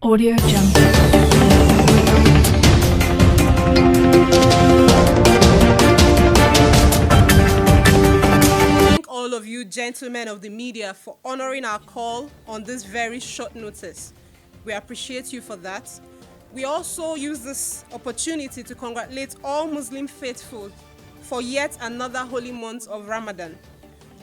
Audio Jungle. Thank all of you gentlemen of the media for honoring our call on this very short notice. We appreciate you for that. We also use this opportunity to congratulate all Muslim faithful for yet another holy month of Ramadan.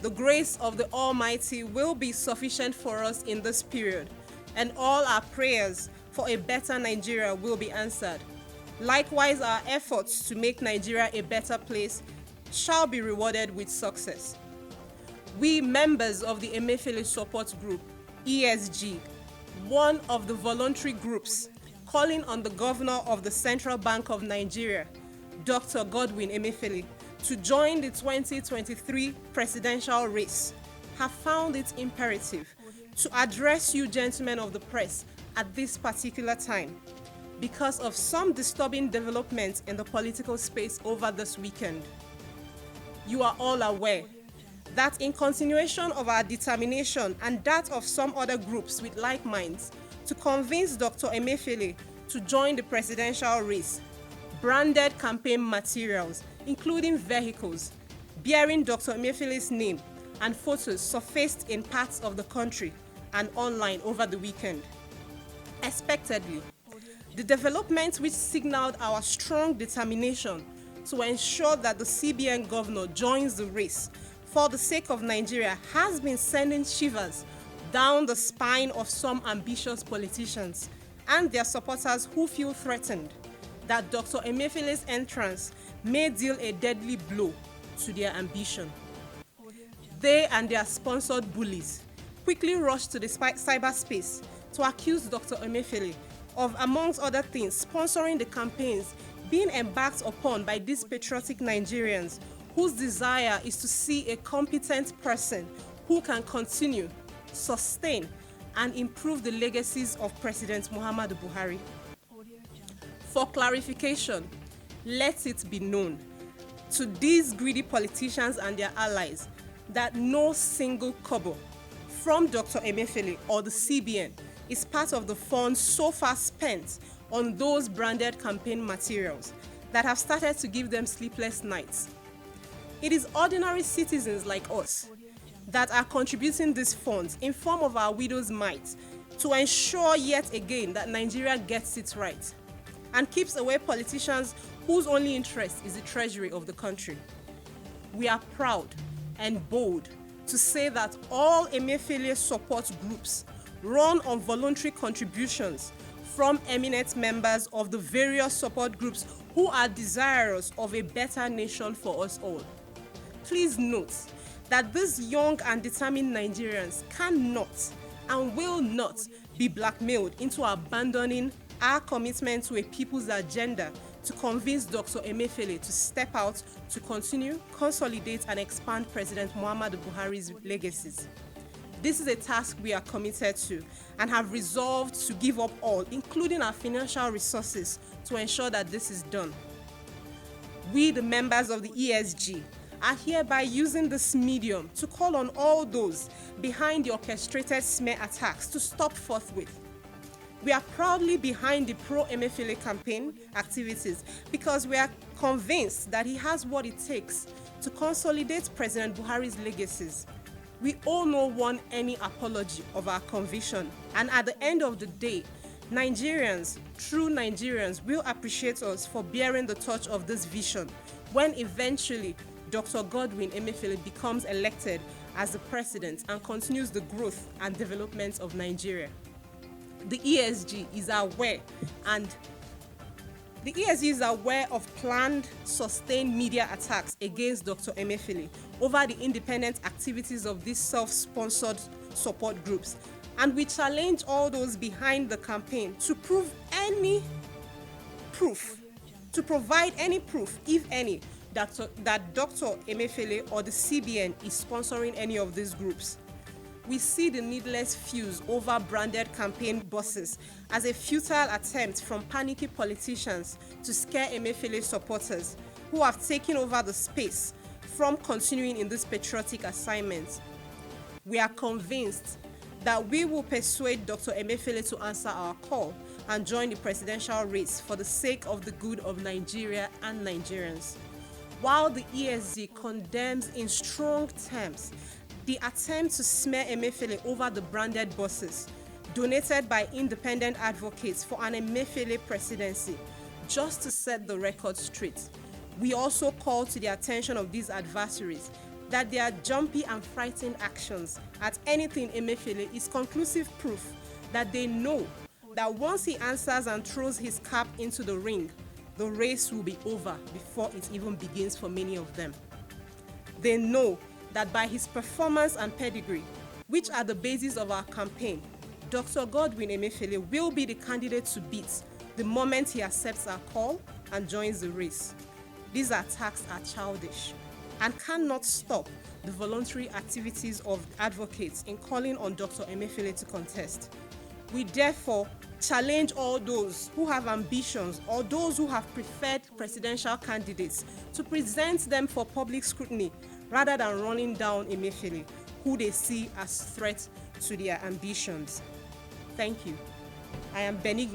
The grace of the Almighty will be sufficient for us in this period, and all our prayers for a better Nigeria will be answered. Likewise, our efforts to make Nigeria a better place shall be rewarded with success. We members of the Emefiele Support Group, ESG, one of the voluntary groups calling on the Governor of the Central Bank of Nigeria, Dr. Godwin Emefiele, to join the 2023 presidential race, have found it imperative to address you gentlemen of the press at this particular time because of some disturbing developments in the political space over this weekend. You are all aware that in continuation of our determination and that of some other groups with like minds to convince Dr. Emefiele to join the presidential race, branded campaign materials, including vehicles bearing Dr. Emefiele's name and photos surfaced in parts of the country and online over the weekend. Expectedly, the developments which signaled our strong determination to ensure that the CBN governor joins the race for the sake of Nigeria has been sending shivers down the spine of some ambitious politicians and their supporters who feel threatened that Dr. Emefiele's entrance may deal a deadly blow to their ambition. They and their sponsored bullies quickly rushed to the cyberspace to accuse Dr. Emefiele of, amongst other things, sponsoring the campaigns being embarked upon by these patriotic Nigerians whose desire is to see a competent person who can continue, sustain, and improve the legacies of President Muhammadu Buhari. For clarification, let it be known to these greedy politicians and their allies that no single kobo from Dr. Emefiele or the CBN is part of the funds so far spent on those branded campaign materials that have started to give them sleepless nights. It is ordinary citizens like us that are contributing these funds in form of our widow's mite to ensure yet again that Nigeria gets it right and keeps away politicians whose only interest is the treasury of the country. We are proud and bold to say that all Emefiele support groups run on voluntary contributions from eminent members of the various support groups who are desirous of a better nation for us all. Please note that these young and determined Nigerians cannot and will not be blackmailed into abandoning our commitment to a people's agenda to convince Dr. Emefiele to step out to continue, consolidate, and expand President Muhammadu Buhari's legacies. This is a task we are committed to and have resolved to give up all, including our financial resources, to ensure that this is done. We, the members of the ESG, are hereby using this medium to call on all those behind the orchestrated smear attacks to stop forthwith. We are proudly behind the pro-Emefiele campaign activities because we are convinced that he has what it takes to consolidate President Buhari's legacies. We all no want any apology of our conviction, and at the end of the day, Nigerians, true Nigerians, will appreciate us for bearing the torch of this vision when eventually Dr. Godwin Emefiele becomes elected as the president and continues the growth and development of Nigeria. The ESG is aware of planned, sustained media attacks against Dr. Emefiele over the independent activities of these self-sponsored support groups, and we challenge all those behind the campaign to provide any proof, if any, that Dr. Emefiele or the CBN is sponsoring any of these groups. We see the needless fuse over branded campaign buses as a futile attempt from panicky politicians to scare Emefiele supporters who have taken over the space from continuing in this patriotic assignment. We are convinced that we will persuade Dr. Emefiele to answer our call and join the presidential race for the sake of the good of Nigeria and Nigerians. While the ESG condemns in strong terms the attempt to smear Emefiele over the branded buses donated by independent advocates for an Emefiele presidency, just to set the record straight, we also call to the attention of these adversaries that their jumpy and frightened actions at anything Emefiele is conclusive proof that they know that once he answers and throws his cap into the ring, the race will be over before it even begins for many of them. They know that by his performance and pedigree, which are the basis of our campaign, Dr. Godwin Emefiele will be the candidate to beat the moment he accepts our call and joins the race. These attacks are childish and cannot stop the voluntary activities of advocates in calling on Dr. Emefiele to contest. We therefore challenge all those who have ambitions or those who have preferred presidential candidates to present them for public scrutiny rather than running down Emefiele, who they see as threat to their ambitions. Thank you. I am Benny.